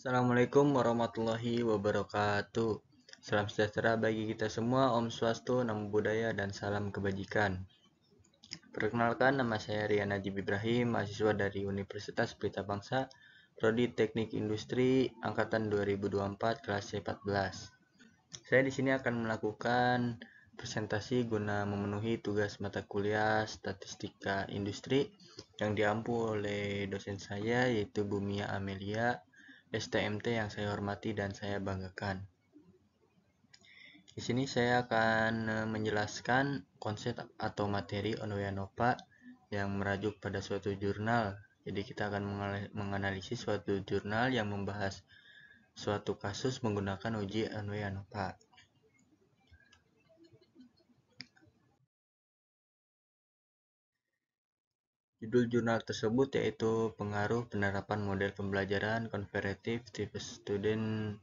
Assalamualaikum warahmatullahi wabarakatuh. Salam sejahtera bagi kita semua, Om Swastu, Namo Buddhaya, dan salam kebajikan. Perkenalkan, nama saya Rian Najib Ibrahim, mahasiswa dari Universitas Pelita Bangsa, Prodi Teknik Industri, Angkatan 2024, kelas C14. Saya di sini akan melakukan presentasi guna memenuhi tugas mata kuliah Statistika Industri yang diampu oleh dosen saya, yaitu Bu Mia Amelia, STMT yang saya hormati dan saya banggakan. Di sini saya akan menjelaskan konsep atau materi Onwe-Anova yang merajuk pada suatu jurnal. Jadi kita akan menganalisis suatu jurnal yang membahas suatu kasus menggunakan uji Onwe-Anova. Judul jurnal tersebut yaitu Pengaruh Penerapan Model Pembelajaran Comparative Type Student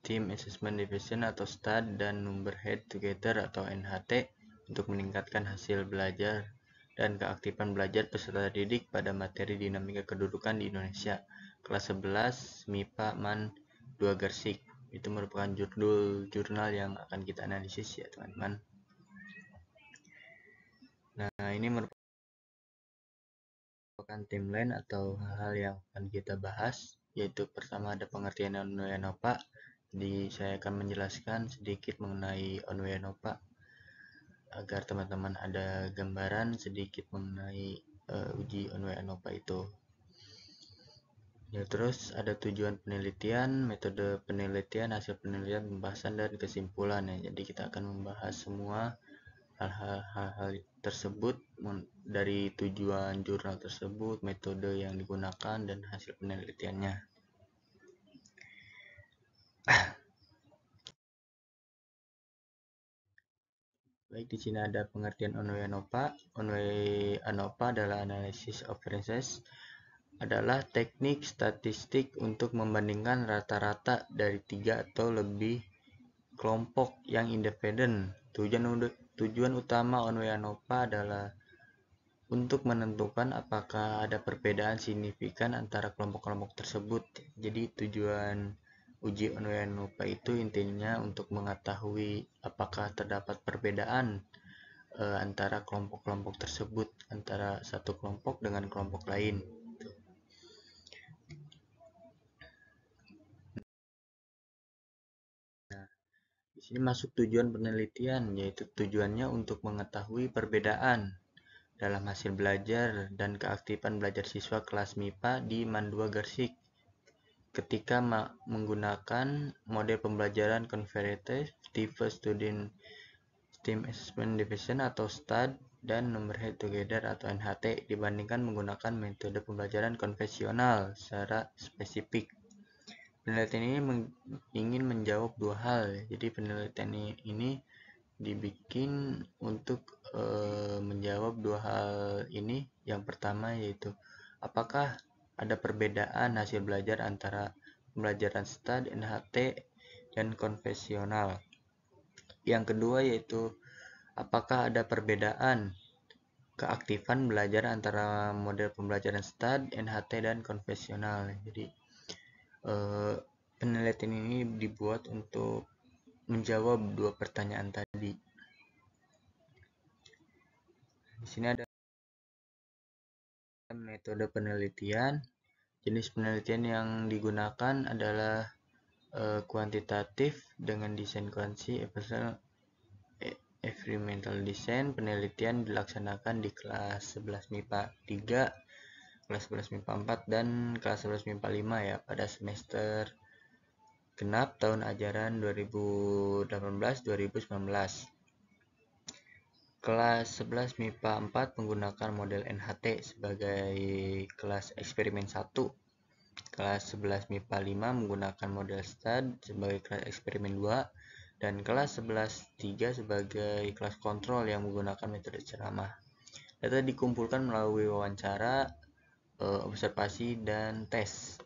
Team Assessment Division atau STAD dan Number Head Together atau NHT untuk meningkatkan hasil belajar dan keaktifan belajar peserta didik pada materi dinamika kedudukan di Indonesia kelas 11 MIPA MAN 2 Gersik. Itu merupakan judul jurnal yang akan kita analisis ya teman-teman. Nah, ini merupakan timeline atau hal-hal yang akan kita bahas, yaitu pertama ada pengertian Onwe-Anova. Jadi saya akan menjelaskan sedikit mengenai Onwe-Anova agar teman-teman ada gambaran sedikit mengenai uji Onwe-Anova itu. Ya, terus ada tujuan penelitian, metode penelitian, hasil penelitian, pembahasan, dan kesimpulan ya. Jadi kita akan membahas semua hal-hal tersebut dari tujuan jurnal tersebut, metode yang digunakan, dan hasil penelitiannya. Baik, di sini ada pengertian Onwe-Anova. Onwe-Anova adalah analysis of ranges, adalah teknik statistik untuk membandingkan rata-rata dari 3 atau lebih kelompok yang independen. Tujuan utama Onwe-Anova adalah untuk menentukan apakah ada perbedaan signifikan antara kelompok-kelompok tersebut. Jadi tujuan uji Onwe-Anova itu intinya untuk mengetahui apakah terdapat perbedaan antara kelompok-kelompok tersebut, antara satu kelompok dengan kelompok lain. Nah, di sini masuk tujuan penelitian, yaitu tujuannya untuk mengetahui perbedaan dalam hasil belajar dan keaktifan belajar siswa kelas MIPA di MAN 2 Gersik ketika menggunakan model pembelajaran Comparative Type Student Team Assessment Division atau STAD dan Number Head Together atau NHT dibandingkan menggunakan metode pembelajaran konvensional secara spesifik. Penelitian ini ingin menjawab dua hal. Jadi penelitian ini dibikin untuk menjawab dua hal ini. Yang pertama yaitu apakah ada perbedaan hasil belajar antara pembelajaran STAD, NHT, dan konvensional. Yang kedua yaitu apakah ada perbedaan keaktifan belajar antara model pembelajaran STAD, NHT, dan konvensional. Jadi penelitian ini dibuat untuk menjawab dua pertanyaan tadi. Di sini ada metode penelitian. Jenis penelitian yang digunakan adalah kuantitatif dengan desain kuansi experimental design. Penelitian dilaksanakan di kelas 11 MIPA 3, kelas 11 MIPA 4, dan kelas 11 MIPA 5 ya pada semester genap tahun ajaran 2018-2019. Kelas 11 MIPA 4 menggunakan model NHT sebagai kelas eksperimen 1. Kelas 11 MIPA 5 menggunakan model STAD sebagai kelas eksperimen 2. Dan kelas 11 3 sebagai kelas kontrol yang menggunakan metode ceramah. Data dikumpulkan melalui wawancara, observasi, dan tes,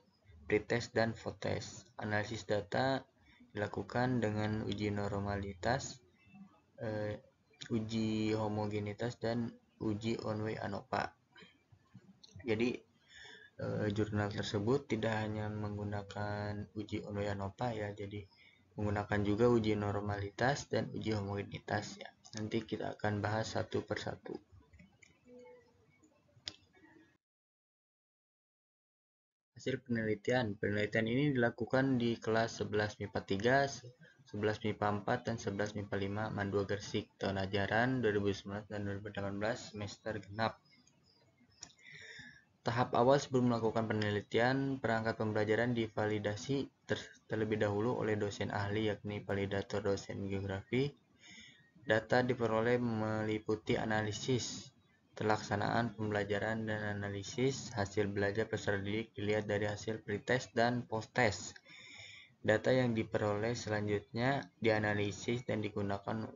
pretest dan post-test. Analisis data dilakukan dengan uji normalitas, uji homogenitas, dan uji Onwe-Anova. Jadi jurnal tersebut tidak hanya menggunakan uji Onoi-ANOPA ya, jadi menggunakan juga uji normalitas dan uji homogenitas ya. Nanti kita akan bahas satu persatu. Hasil penelitian. Penelitian ini dilakukan di kelas 11 MIPA 3, 11 MIPA 4, dan 11 MIPA 5 Mandua Gersik tahun ajaran 2019 dan 2018 semester genap. Tahap awal sebelum melakukan penelitian, perangkat pembelajaran divalidasi terlebih dahulu oleh dosen ahli yakni validator dosen geografi. Data diperoleh meliputi analisis, pelaksanaan pembelajaran dan analisis hasil belajar peserta didik dilihat dari hasil pretest dan posttest. Data yang diperoleh selanjutnya dianalisis dan digunakan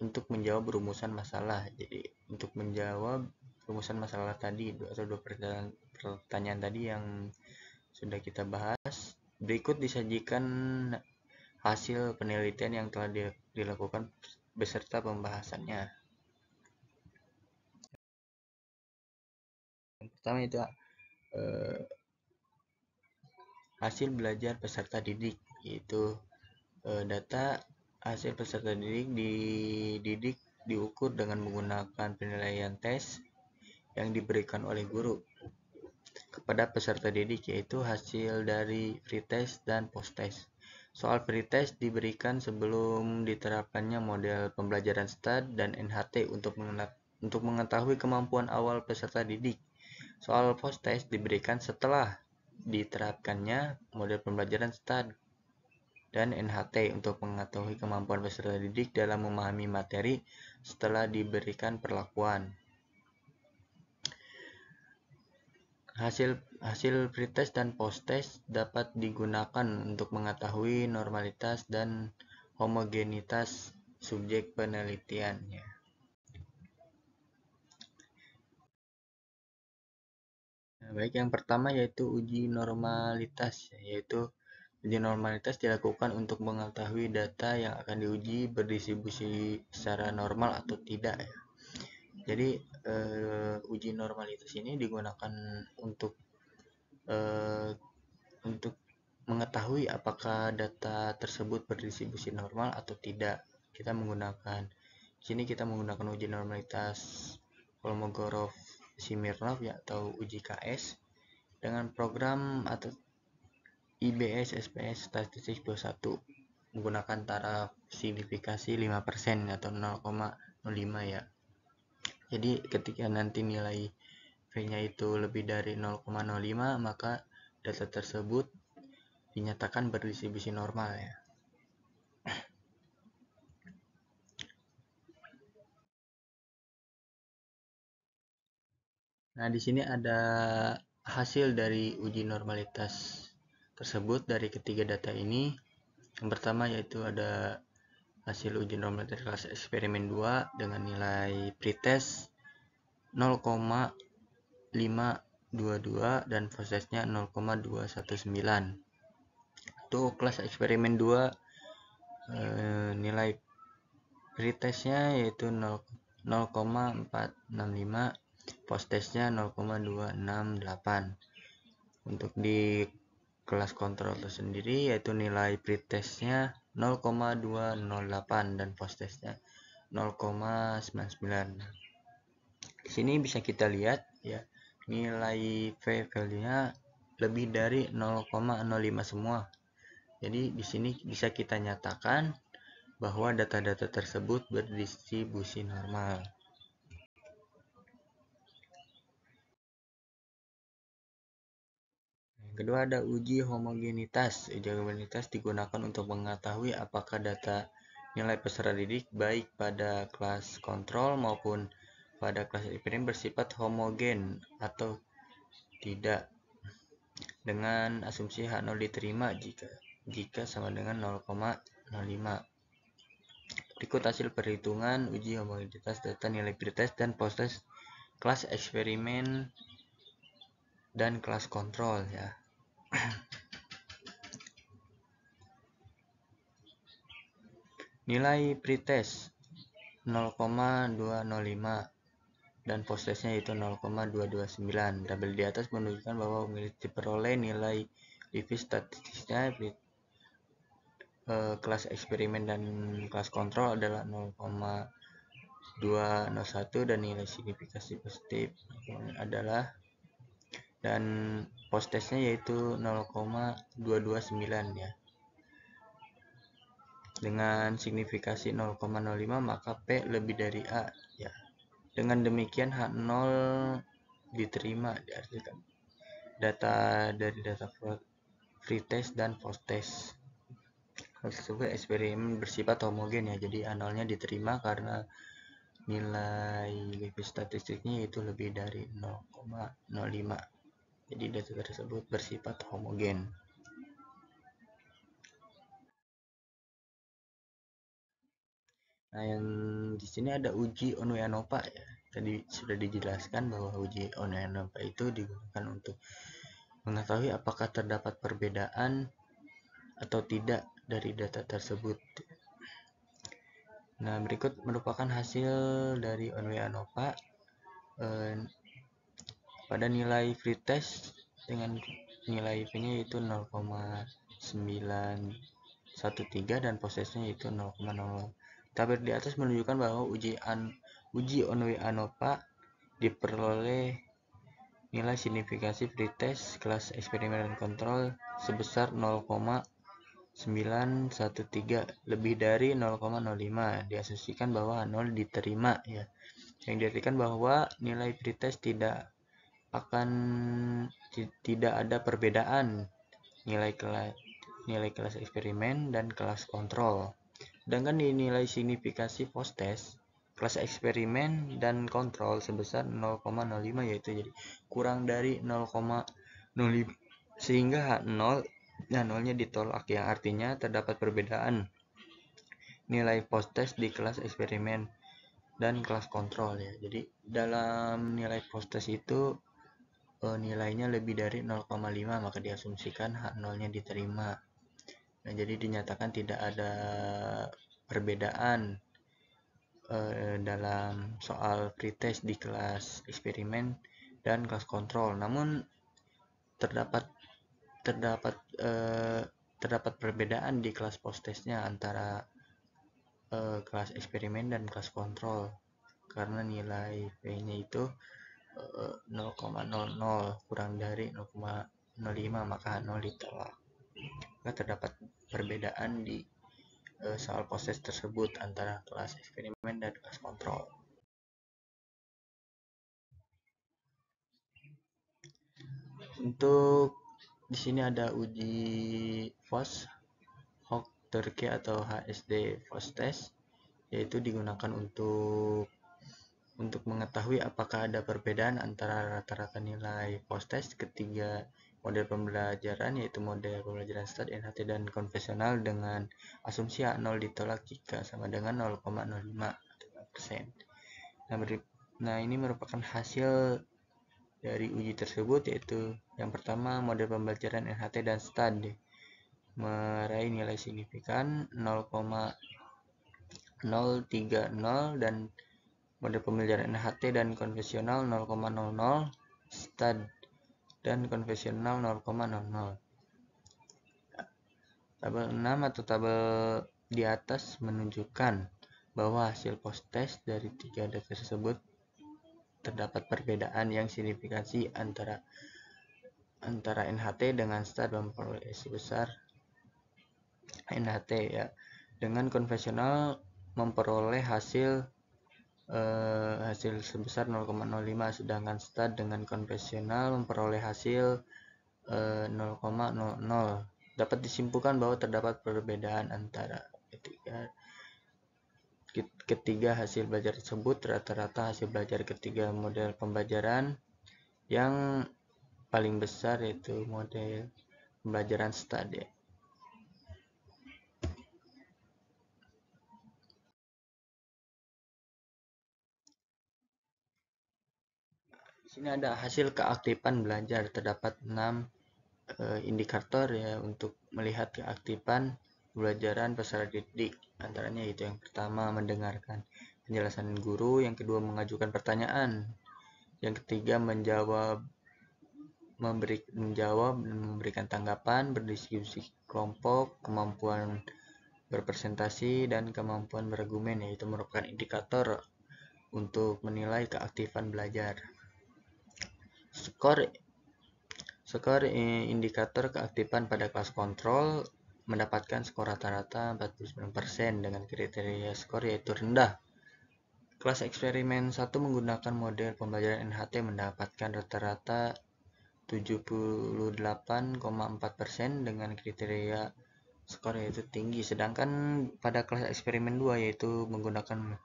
untuk menjawab rumusan masalah. Jadi untuk menjawab rumusan masalah tadi atau dua pertanyaan tadi yang sudah kita bahas, berikut disajikan hasil penelitian yang telah dilakukan beserta pembahasannya. Yang pertama itu hasil belajar peserta didik, yaitu data hasil peserta didik diukur dengan menggunakan penilaian tes yang diberikan oleh guru kepada peserta didik, yaitu hasil dari pretest dan posttest. Soal pretest diberikan sebelum diterapkannya model pembelajaran STAD dan NHT untuk mengetahui kemampuan awal peserta didik. Soal posttest diberikan setelah diterapkannya model pembelajaran STAD dan NHT untuk mengetahui kemampuan peserta didik dalam memahami materi setelah diberikan perlakuan. Hasil pretest dan posttest dapat digunakan untuk mengetahui normalitas dan homogenitas subjek penelitiannya. Baik, yang pertama yaitu uji normalitas, yaitu uji normalitas dilakukan untuk mengetahui data yang akan diuji berdistribusi secara normal atau tidak ya. Jadi uji normalitas ini digunakan untuk mengetahui apakah data tersebut berdistribusi normal atau tidak. Kita menggunakan uji normalitas Kolmogorov-Smirnov ya, atau uji KS dengan program atau IBS SPS statistik 21 menggunakan taraf signifikasi 5% atau 0,05 ya. Jadi ketika nanti nilai V-nya itu lebih dari 0,05, maka data tersebut dinyatakan berdistribusi normal ya. Nah, di sini ada hasil dari uji normalitas tersebut dari ketiga data ini. Yang pertama yaitu ada hasil uji normalitas kelas eksperimen 2 dengan nilai pretest 0,522 dan posttestnya 0,219. Untuk kelas eksperimen 2 nilai pretestnya yaitu 0,465, posttestnya 0,268. Untuk di kelas kontrol tersendiri yaitu nilai pretestnya 0,208 dan posttestnya 0,99. Di sini bisa kita lihat ya, nilai V-value-nya lebih dari 0,05 semua. Jadi di sini bisa kita nyatakan bahwa data-data tersebut berdistribusi normal. Yang kedua ada uji homogenitas. Uji homogenitas digunakan untuk mengetahui apakah data nilai peserta didik baik pada kelas kontrol maupun pada kelas eksperimen bersifat homogen atau tidak, dengan asumsi H0 diterima jika sama dengan 0,05. Berikut hasil perhitungan uji homogenitas data nilai pretest dan posttest kelas eksperimen dan kelas kontrol ya. Nilai pretest 0,205, dan postesnya itu 0,229. Tabel di atas menunjukkan bahwa diperoleh nilai Leavitt statistiknya kelas eksperimen dan kelas kontrol adalah 0,201 dan nilai signifikasi positif adalah dan postesnya yaitu 0,229 ya. Dengan signifikasi 0,05 maka P lebih dari A ya. Dengan demikian H0 diterima, diartikan data dari data pretest dan posttest. Tersebut eksperimen bersifat homogen ya, jadi A0 nya diterima karena nilai Leavitt statistiknya itu lebih dari 0,05. Jadi data tersebut bersifat homogen. Nah, yang di sini ada uji Onwe-Anova ya. Tadi sudah dijelaskan bahwa uji Onwe-Anova itu digunakan untuk mengetahui apakah terdapat perbedaan atau tidak dari data tersebut. Nah, berikut merupakan hasil dari Onwe-Anova pada nilai pretest dengan nilai P-nya itu 0,913 dan postesnya itu 0,00. Tabel di atas menunjukkan bahwa uji Onwe-Anova diperoleh nilai signifikasi pretest kelas eksperimen dan kontrol sebesar 0,913 lebih dari 0,05. Diasumsikan bahwa 0 diterima ya. Yang diartikan bahwa nilai pretest tidak ada perbedaan nilai kelas eksperimen dan kelas kontrol. Sedangkan di nilai signifikasi posttest kelas eksperimen dan kontrol sebesar 0,05 yaitu jadi kurang dari 0,05 sehingga H0-nya ditolak yang artinya terdapat perbedaan nilai posttest di kelas eksperimen dan kelas kontrol ya. Jadi dalam nilai posttest itu nilainya lebih dari 0,5 maka diasumsikan H0-nya diterima. Nah, jadi dinyatakan tidak ada perbedaan dalam soal pretest di kelas eksperimen dan kelas kontrol. Namun terdapat perbedaan di kelas posttestnya antara kelas eksperimen dan kelas kontrol karena nilai P-nya itu 0,00 kurang dari 0,05 maka H0 ditolak. Maka terdapat perbedaan di soal proses tersebut antara kelas eksperimen dan kelas kontrol. Untuk di sini ada uji FOS, Hoek-Turke atau HSD FOS test, yaitu digunakan untuk mengetahui apakah ada perbedaan antara rata-rata nilai FOS test ketiga model pembelajaran, yaitu model pembelajaran STAD, NHT, dan konvensional dengan asumsi A0 ditolak jika sama dengan 0,05%. Nah, ini merupakan hasil dari uji tersebut, yaitu yang pertama model pembelajaran NHT dan STAD meraih nilai signifikan 0,030 dan model pembelajaran NHT dan konvensional 0,00, STAD dan konvensional 0,00. Tabel 6 atau tabel di atas menunjukkan bahwa hasil post-test dari tiga data tersebut terdapat perbedaan yang signifikansi antara NHT dengan STAD memperoleh sebesar NHT ya, dengan konvensional memperoleh hasil sebesar 0,05, sedangkan STAD dengan konvensional memperoleh hasil 0,00. Dapat disimpulkan bahwa terdapat perbedaan antara ketiga hasil belajar tersebut. Rata-rata hasil belajar ketiga model pembelajaran yang paling besar yaitu model pembelajaran STAD ya. Di sini ada hasil keaktifan belajar. Terdapat 6 indikator ya untuk melihat keaktifan pembelajaran peserta didik. Antaranya itu yang pertama mendengarkan. penjelasan guru. Yang kedua, mengajukan pertanyaan. Yang ketiga, menjawab dan memberikan tanggapan, berdiskusi kelompok, kemampuan berpresentasi, dan kemampuan berargumen, yaitu merupakan indikator untuk menilai keaktifan belajar. Skor indikator keaktifan pada kelas kontrol mendapatkan skor rata-rata 49% dengan kriteria skor yaitu rendah. Kelas eksperimen 1 menggunakan model pembelajaran NHT mendapatkan rata-rata 78,4% dengan kriteria skor yaitu tinggi. Sedangkan pada kelas eksperimen 2 yaitu menggunakan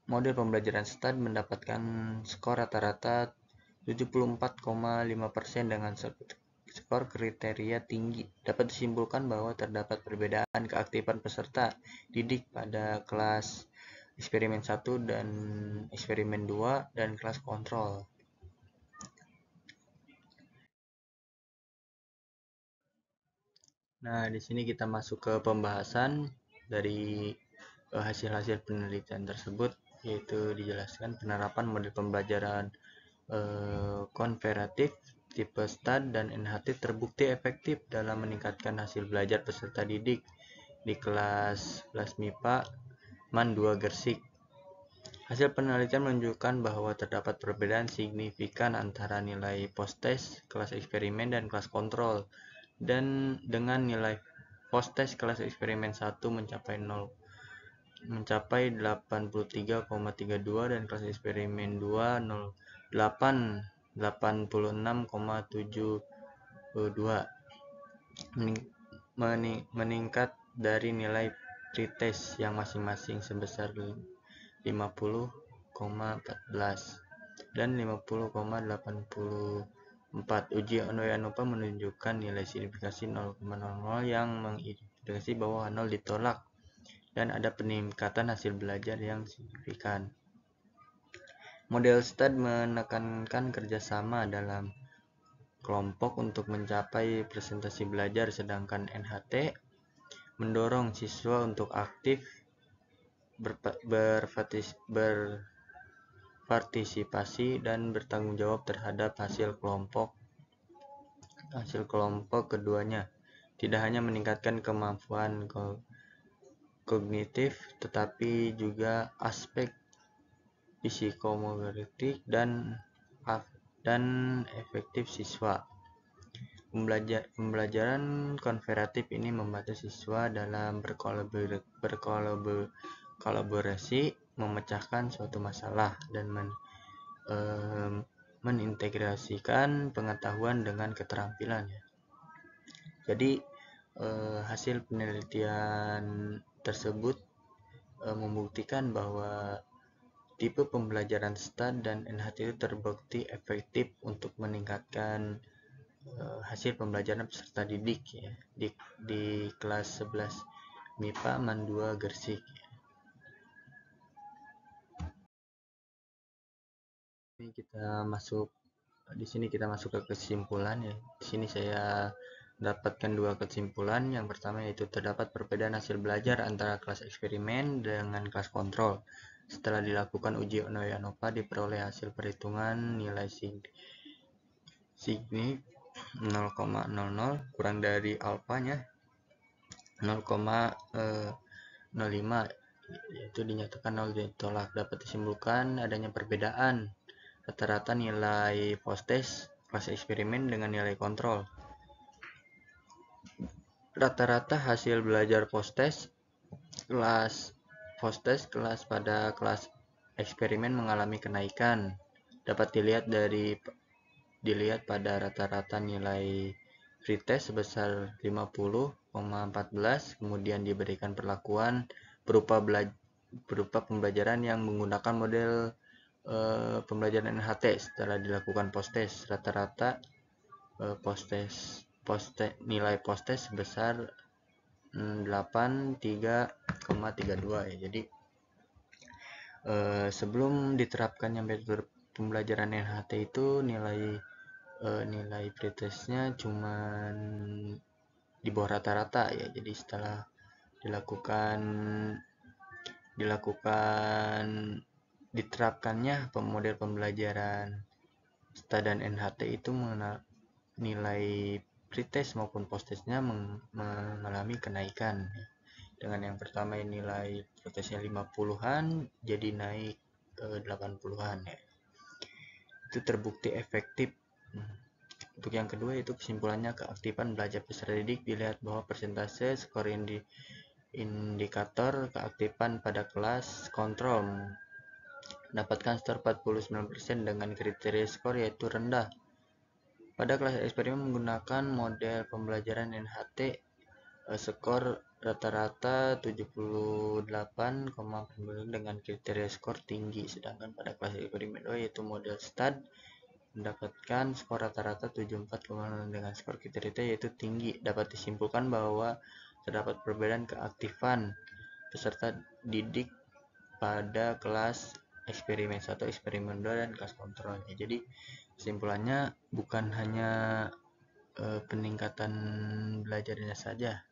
model pembelajaran STAD mendapatkan skor rata-rata 74,5% dengan skor kriteria tinggi. Dapat disimpulkan bahwa terdapat perbedaan keaktifan peserta didik pada kelas eksperimen 1 dan eksperimen 2 dan kelas kontrol. Nah, di sini kita masuk ke pembahasan dari hasil-hasil penelitian tersebut, yaitu dijelaskan penerapan model pembelajaran konveratif tipe STAD dan NHT terbukti efektif dalam meningkatkan hasil belajar peserta didik di kelas MIPA MAN 2 Gersik. Hasil penelitian menunjukkan bahwa terdapat perbedaan signifikan antara nilai post-test kelas eksperimen dan kelas kontrol, dan dengan nilai post-test kelas eksperimen 1 mencapai 83,32 dan kelas eksperimen 2 86,72, meningkat dari nilai pretest yang masing-masing sebesar 50,14 dan 50,84. Uji Onoi-Anova menunjukkan nilai signifikasi 0,00 yang mengindikasi bahwa 0 ditolak dan ada peningkatan hasil belajar yang signifikan. Model STAD menekankan kerjasama dalam kelompok untuk mencapai presentasi belajar, sedangkan NHT mendorong siswa untuk aktif berpartisipasi dan bertanggung jawab terhadap hasil kelompok. Keduanya tidak hanya meningkatkan kemampuan kognitif, tetapi juga aspek psikomotorik dan efektif siswa. Pembelajaran konveratif ini membantu siswa dalam berkolaborasi, memecahkan suatu masalah, dan menintegrasikan pengetahuan dengan keterampilan. Jadi hasil penelitian tersebut membuktikan bahwa tipe pembelajaran STAD dan NHT itu terbukti efektif untuk meningkatkan hasil pembelajaran peserta didik ya, di kelas 11 MIPA MAN 2 Gersik. Di sini kita masuk ke kesimpulan ya. Di sini saya dapatkan dua kesimpulan. Yang pertama yaitu terdapat perbedaan hasil belajar antara kelas eksperimen dengan kelas kontrol. Setelah dilakukan uji Onoi-Anova diperoleh hasil perhitungan nilai signik 0,00 kurang dari alfanya 0,05, yaitu dinyatakan 0 ditolak. Dapat disimpulkan adanya perbedaan rata-rata nilai post-test kelas eksperimen dengan nilai kontrol. Rata-rata hasil belajar post-test kelas pada kelas eksperimen mengalami kenaikan. Dapat dilihat pada rata-rata nilai pretest sebesar 50,14, kemudian diberikan perlakuan berupa pembelajaran yang menggunakan model pembelajaran NHT setelah dilakukan post-test. Rata-rata nilai post-test sebesar 83,32 ya. Jadi sebelum diterapkannya metode pembelajaran NHT itu nilai pretestnya cuman di bawah rata-rata ya. Jadi setelah dilakukan diterapkannya model pembelajaran STA dan NHT itu nilai pretest maupun posttestnya mengalami kenaikan. Dengan yang pertama nilai pretestnya 50-an jadi naik ke 80-an ya. Itu terbukti efektif. Untuk yang kedua itu kesimpulannya, keaktifan belajar peserta didik dilihat bahwa persentase skor indikator keaktifan pada kelas kontrol mendapatkan skor 49% dengan kriteria skor yaitu rendah. Pada kelas eksperimen menggunakan model pembelajaran NHT, skor rata-rata 78,9 dengan kriteria skor tinggi, sedangkan pada kelas eksperimen 2 yaitu model STAD mendapatkan skor rata-rata 74,0 dengan skor kriteria yaitu tinggi. Dapat disimpulkan bahwa terdapat perbedaan keaktifan peserta didik pada kelas eksperimen 1, eksperimen 2, dan kelas kontrol. Jadi kesimpulannya bukan hanya peningkatan belajarnya saja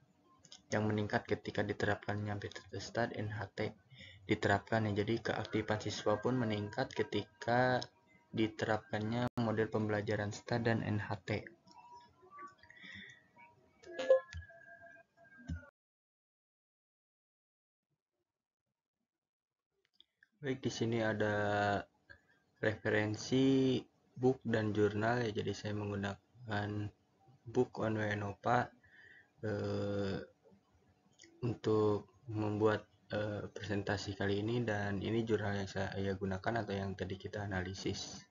yang meningkat ketika diterapkannya metode STAD NHT diterapkan ya. Jadi keaktifan siswa pun meningkat ketika diterapkannya model pembelajaran STAD dan NHT. Baik, di sini ada referensi buku dan jurnal ya. Jadi saya menggunakan buku Onwe-Enopa untuk membuat presentasi kali ini, dan ini jurnal yang saya gunakan atau yang tadi kita analisis.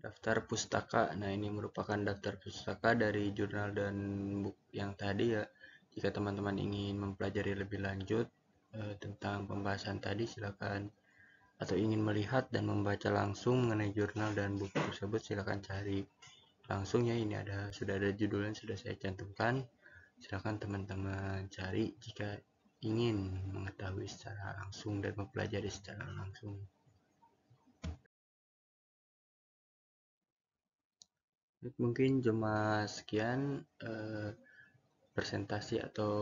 Daftar pustaka. Nah, ini merupakan daftar pustaka dari jurnal dan buku yang tadi ya. Jika teman-teman ingin mempelajari lebih lanjut tentang pembahasan tadi, silakan, atau ingin melihat dan membaca langsung mengenai jurnal dan buku tersebut, silakan cari langsung ya. Ini sudah ada judulnya, sudah saya cantumkan. Silakan teman-teman cari jika ingin mengetahui secara langsung dan mempelajari secara langsung. Mungkin cuma sekian presentasi atau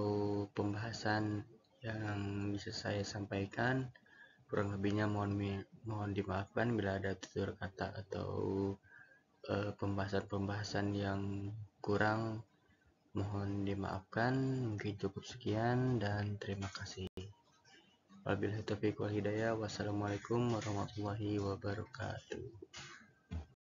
pembahasan yang bisa saya sampaikan. Kurang lebihnya mohon dimaafkan bila ada tutur kata atau pembahasan yang kurang, mohon dimaafkan. Mungkin cukup sekian dan terima kasih. Wabillahi taufiq wal hidayah. Wassalamualaikum warahmatullahi wabarakatuh.